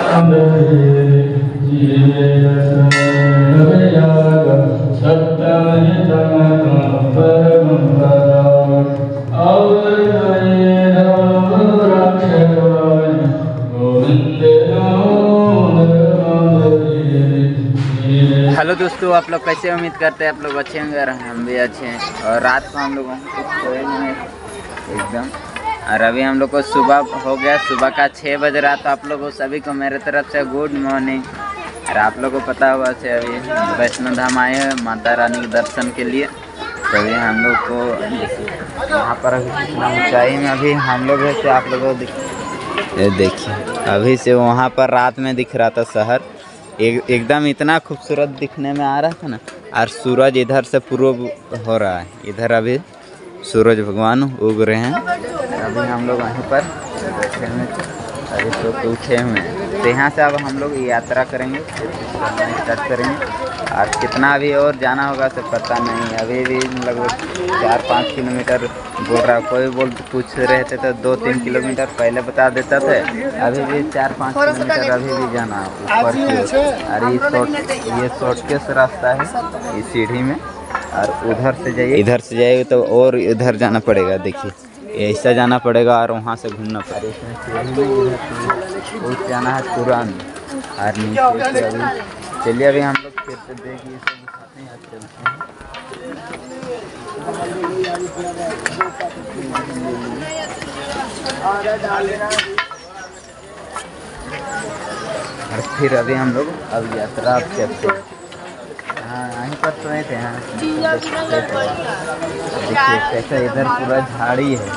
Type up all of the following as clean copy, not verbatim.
Hello दोस्तों, आप लोग कैसे? उम्मीद करते हैं आप लोग अच्छे होंगे और हम भी अच्छे हैं। और रात को हम लोगों को सोए नहीं एकदम। और अभी हम लोग को सुबह हो गया, सुबह का 6 बज रहा। तो आप लोगों सभी को मेरे तरफ से गुड मॉर्निंग। और आप लोग को पता होगा से अभी वैष्णो धाम आए हैं माता रानी के दर्शन के लिए। तो अभी हम लोग को यहाँ पर अभी कितना ऊँचाई में अभी हम लोग है से आप लोगों को देखिए अभी से वहाँ पर रात में दिख रहा था शहर एकदम इतना खूबसूरत दिखने में आ रहा था ना। और सूरज इधर से पूर्व हो रहा है, इधर अभी सूरज भगवान उग रहे हैं। अभी हम लोग वहीं पर बैठे हुए अभी तो उठे हुए हैं। तो यहाँ से अब हम लोग यात्रा करेंगे, स्टार्ट करेंगे। और कितना अभी और जाना होगा तो पता नहीं। अभी भी लगभग 4-5 किलोमीटर बोल रहा, कोई पूछ रहे थे तो 2-3 किलोमीटर पहले बता देता था। अभी भी 4-5 किलोमीटर अभी भी जाना ऊपर की। और ये शॉर्टकट रास्ता है इस सीढ़ी में। और उधर से जाइए तो और इधर जाना पड़ेगा। देखिए ऐसा जाना पड़ेगा और वहाँ से घूमना पड़ेगा। इधर जाना है तुरंत। और नीचे से अभी चलिए अभी हम लोग फिर से देखिए दिखाते हैं। और फिर अभी हम लोग अब यात्रा करते हैं। हाँ यहीं पर सोए थे। हाँ देखिए कैसा इधर पूरा झाड़ी है।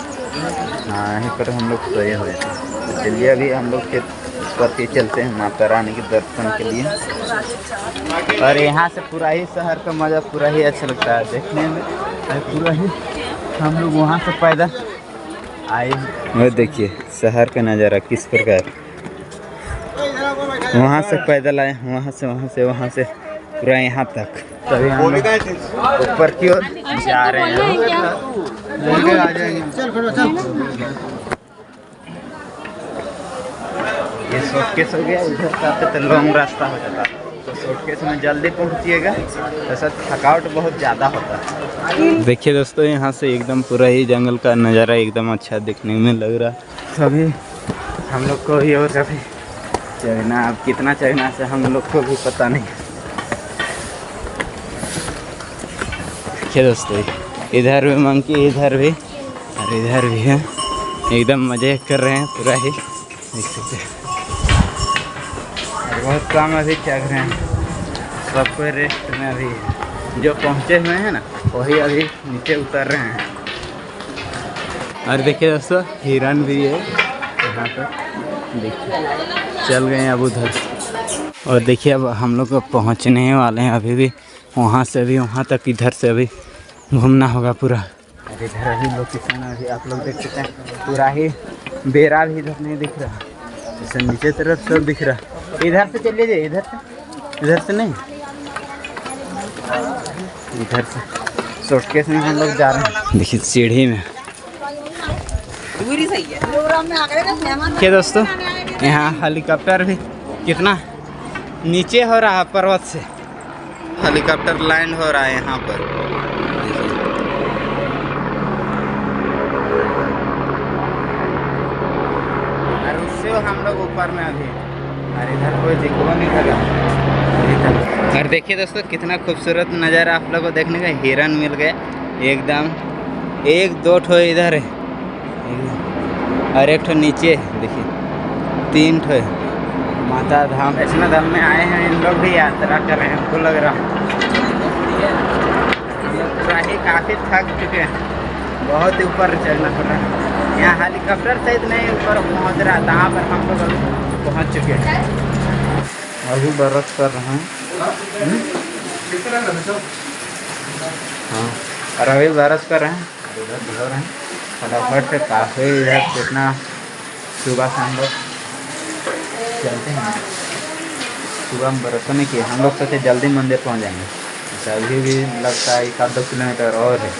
हाँ यहीं पर हम लोग सोए हुए थे। तो चलिए अभी हम लोग फिर ऊपर चलते हैं माता रानी के दर्शन के लिए। और यहाँ से पूरा ही शहर का मज़ा पूरा ही अच्छा लगता है देखने में। पूरा ही हम लोग वहाँ से पैदल आए। वो देखिए शहर का नज़ारा किस प्रकार, वहाँ से पैदल आए, वहाँ से पूरा यहाँ तक। तभी हम लोग ऊपर की ओर जा रहे हैं। ये शॉर्टकट हो गया, इधर से आते तो लॉन्ग रास्ता हो जाता। तो शॉर्टकट में जल्दी पहुँचिएगा तो सर थकावट बहुत ज़्यादा होता है। देखिए दोस्तों यहाँ से एकदम पूरा ही जंगल का नज़ारा एकदम अच्छा दिखने में लग रहा है। सभी हम लोग को ही और कभी चढ़ना, अब कितना चढ़ना से हम लोग को भी पता नहीं। देखिए दोस्तों इधर भी मंकी, इधर भी और इधर भी है। एकदम मज़े कर रहे हैं पूरा ही, देख सकते हैं। बहुत कम अभी चढ़ रहे हैं, सबको रेस्ट में अभी जो पहुँचे हुए हैं ना वही अभी नीचे उतर रहे हैं। और देखिए दोस्तों हिरन भी है यहाँ पर, देखिए चल गए अब उधर। और देखिए अब हम लोग पहुँचने वाले हैं अभी भी वहाँ से अभी वहाँ तक, इधर से अभी घूमना होगा पूरा। और इधर अभी लोकेशन अभी आप लोग देख सकते हैं पूरा ही बेरा भी इधर नहीं दिख रहा, जैसे नीचे तरफ सब दिख रहा। इधर से चलिए जाइए, इधर से नहीं, इधर से शॉर्टकट में हम लोग जा रहे हैं। देखिए सीढ़ी में क्या दोस्तों यहाँ हेलीकॉप्टर भी कितना नीचे हो रहा है, पर्वत से हेलीकॉप्टर लैंड हो रहा है यहाँ पर। और उससे हम लोग ऊपर में अभी, और इधर कोई दिखवा नहीं लगा। और देखिए दोस्तों कितना खूबसूरत नज़ारा आप लोगों को देखने का। हिरन मिल गए एकदम, 1-2 ठो इधर है और 1 ठो नीचे, देखिए 3 ठो है। माता धाम वैष्णो धाम में आए हैं इन लोग भी यात्रा कर रहे हैं। हमको लग रहा पूरा ही काफ़ी थक चुके हैं, बहुत ही ऊपर चढ़ना पड़ रहा है। यहाँ हेलीकॉप्टर सहित नहीं ऊपर पहुँच रहा, जहाँ पर हम लोग पहुँच चुके हैं। अभी बरस कर रहे हैं। हाँ और अभी बरस कर रहे हैं, इधर धो रहे हैं फटाफट से। काफ़ी इधर कितना सुबह से हम लोग चलते हैं, सुबह हम बरसों नहीं किए। हम लोग सोचे जल्दी मंदिर पहुंच जाएंगे, अभी भी लगता है 1-2 किलोमीटर और है।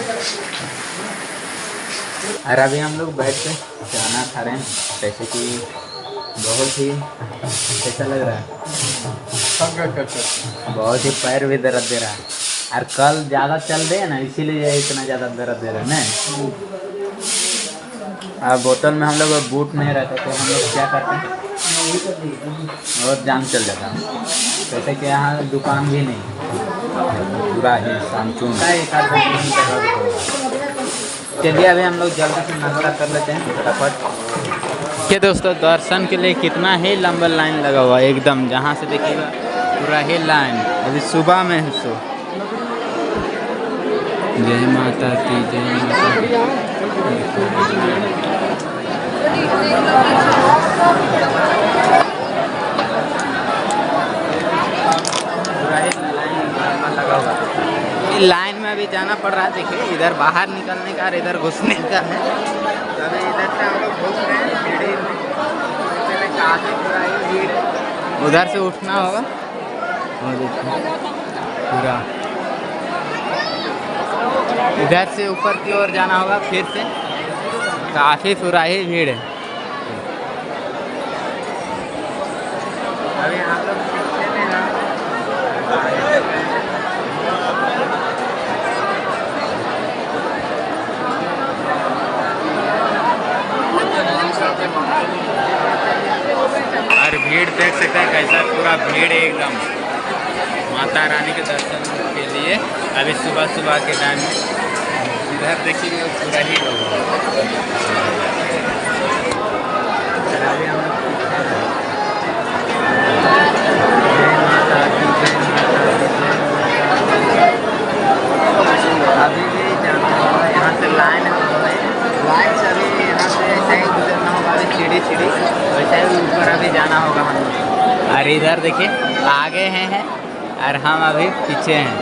और अभी हम लोग बैठ के खाना खा रहे हैं, जैसे कि बहुत ही कैसा लग रहा है? बहुत ही पैर भी दर्द दे रहा है। और कल ज़्यादा चल रहे हैं ना, इसीलिए इतना ज़्यादा दर्द दे रहा है ना। अब बोतल में हम लोग बूट नहीं रहता तो हम लोग क्या करते हैं, और जान चल जाता है। जैसे कि यहाँ दुकान भी नहीं, पूरा ही सामचून। चलिए अभी हम लोग जल्दी से नाश्ता कर लेते हैं फटाफट। के दोस्तों, दर्शन के लिए कितना ही लंबा लाइन लगा हुआ है एकदम, जहाँ से देखिएगा पूरा ही लाइन। अभी सुबह में है सो। जय माता की, जय माता की। लगा हुआ लाइन में अभी जाना पड़ रहा है। देखिए इधर बाहर निकलने का और इधर घुसने का है। अभी इधर से हम लोग घुस रहे हैं सीढ़ी में, काफी भीड़ है। उधर से उठना होगा और देखिए पूरा इधर से ऊपर की ओर जाना होगा। फिर से काफी पूरा ही भीड़ है। अभी हम लोग पीछे में ना और भीड़ देख सकते हैं कैसा पूरा भीड़ है एकदम माता रानी के दर्शन के लिए। अभी सुबह सुबह के टाइम में इधर देखिए पूरा ही अभी भी जाना होगा यहाँ से। लाइन से अभी यहाँ से ऐसा ही गुजरना होगा। अभी सीढ़ी वैसे ही ऊपर अभी जाना होगा हम लोग। और इधर देखिए आगे हैं और हम अभी पीछे हैं।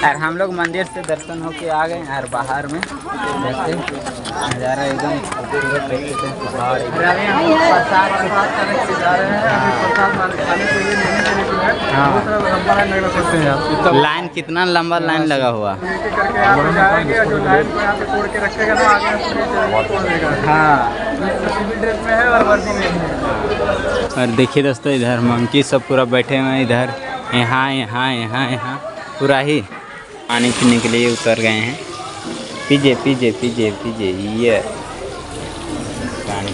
और हम लोग मंदिर से दर्शन होके आ गए और बाहर में जैसे नज़ारा एकदम खूबसूरत देखते हैं। लाइन कितना लंबा लाइन लगा हुआ। हाँ और देखिए दोस्तों इधर मंकी सब पूरा बैठे हुए हैं। इधर यहाँ पूरा ही पानी पीने के लिए उतर गए हैं। पीजिए ये पानी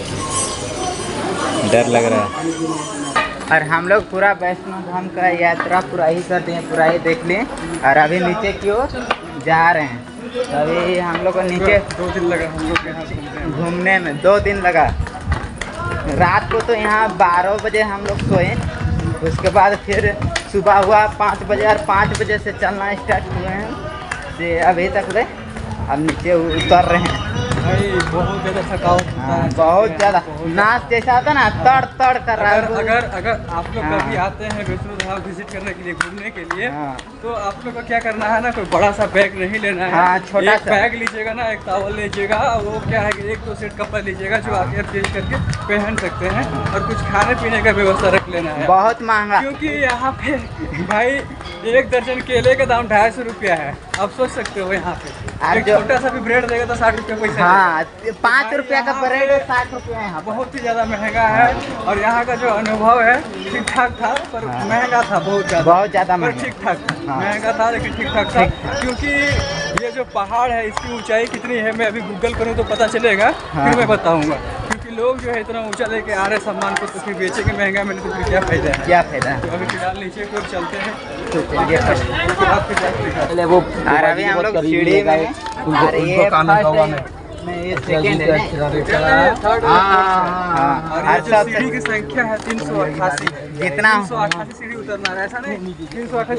डर लग रहा है। और हम लोग पूरा वैष्णो धाम का यात्रा पूरा ही कर दिए, पूरा ही देख लिए। और अभी नीचे की ओर जा रहे हैं। अभी हम लोग को नीचे 2 दिन लगा हम लोग यहाँ घूमने में। 2 दिन लगा। रात को तो यहाँ 12 बजे हम लोग सोए। उसके बाद फिर सुबह हुआ 5 बजे और 5 बजे से चलना स्टार्ट हुए हैं से अभी तक ले अब नीचे उतर रहे हैं। भाई बहुत ज़्यादा थकावट होता है। बहुत ज़्यादा नाच जैसा होता है ना, तड़ कर रहा है। अगर आप लोग कभी आते हैं वैष्णो धाम विजिट करने के लिए, घूमने के लिए, तो आप लोग को क्या करना है ना, कोई बड़ा सा बैग नहीं लेना है। छोटा सा बैग लीजिएगा ना, एक टॉवल लीजिएगा। वो क्या है कि 1-2 सेट कपड़ा लीजिएगा जो आप चेंज करके पहन सकते हैं। और कुछ खाने पीने का व्यवस्था रख लेना है। बहुत महंगा, क्योंकि यहाँ पे भाई 1 दर्जन केले का दाम 250 रुपया है। आप सोच सकते हो यहाँ पे एक छोटा सा भी ब्रेड देगा तो 60 रुपये पैसा। हाँ 5 रुपया का ब्रेड 60 रुपये है। बहुत ही ज़्यादा महंगा है। और यहाँ का जो अनुभव है ठीक ठाक था, पर महंगा था बहुत ज़्यादा पर ठीक ठाक था। महंगा था लेकिन ठीक ठाक था। क्योंकि ये जो पहाड़ है इसकी ऊंचाई कितनी है, मैं अभी गूगल करूँ तो पता चलेगा, फिर मैं बताऊँगा। क्योंकि लोग जो है इतना ऊंचा लेके आ रहे सामान को, तो फिर बेचेंगे महंगा में, तो फिर क्या फायदा है। तो अभी फिलहाल नीचे को चलते हैं। तो वो अभी हम लोग सीढ़ी में ये सेकंड है। सीढ़ी की संख्या है 388। जितना 388 सीढ़ी उतरना है, ऐसा नहीं 388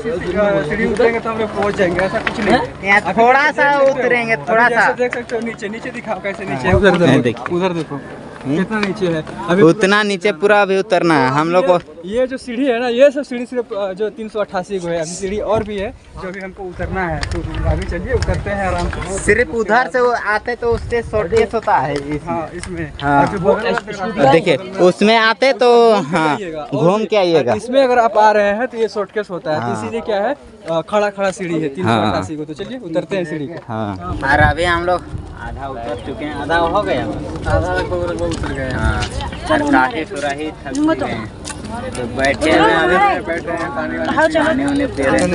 सीढ़ी उतरेंगे तो हम लोग पहुँच जाएंगे, ऐसा कुछ नहीं। यहाँ थोड़ा सा उतरेंगे, थोड़ा सा देख सकते हो। नीचे दिखाओ कैसे नीचे। उधर देखो कितना नीचे है अभी। उतना नीचे पूरा अभी उतरना है हम लोग को। ये जो सीढ़ी है ना, ये सब सीढ़ी सिर्फ जो 388 को है। अभी सीढ़ी और भी है जो अभी हमको उतरना है, तो अभी चलिए उतरते हैं आराम से। सिर्फ उधर से वो आते तो उससे शॉर्टकट होता है हाँ इसमें। हाँ। और जो बगल वाला फिर देखिए उसमें आते तो हाँ घूम के आइएगा। इसमें अगर आप आ रहे हैं तो ये शॉर्टकट होता है। हाँ। तो इसीलिए क्या है, खड़ा खड़ा सीढ़ी है 388 को। तो चलिए उतरते हैं सीढ़ी को। हाँ और अभी हम लोग आधा उतर चुके हैं, आधा हो गया, आधा लगभग उतर गए। हाँ और काफी पूरा ही थक चुके हैं, तो बैठे हैं अभी, बैठ रहे हैं पानी वानी पानी वानी पी रहे हैं।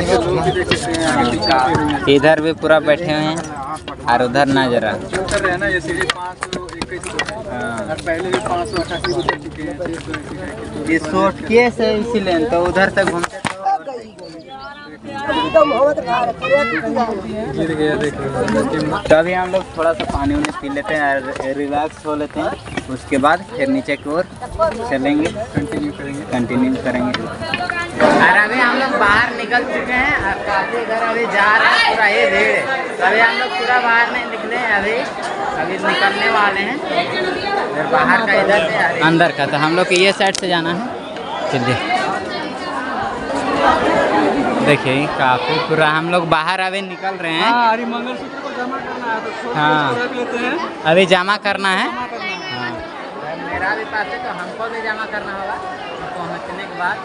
इधर भी पूरा बैठे हुए हैं और उधर ना जरा उतर रहे हैं ना। ये सीढ़ी 521 और पहले भी 588 उतर चुके हैं। ये शॉर्टकट है इसीलिए, तो उधर से घूमते गिर गया देख रहे हो। तो अभी हम लोग थोड़ा सा पानी उन्हें पी लेते हैं और रिलैक्स हो लेते हैं, उसके बाद फिर नीचे की ओर चलेंगे, कंटिन्यू करेंगे। और अभी हम लोग बाहर निकल चुके हैं और काफी इधर अभी जा रहे हैं, पूरा ये भीड़ है। तो अभी हम लोग पूरा बाहर नहीं निकले हैं, अभी निकलने वाले हैं इधर बाहर का, इधर से अंदर का। तो हम लोग को ये साइड से जाना है। चलिए देखिए काफी पूरा हम लोग बाहर अभी निकल रहे हैं। हाँ, अरे मंगलसूत्र को जमा करना है तो हाँ। रख लेते हैं। अभी जमा करना है। जमा करना है। हाँ मेरा भी पास है तो हमको भी जमा करना होगा पहुँचने के बाद।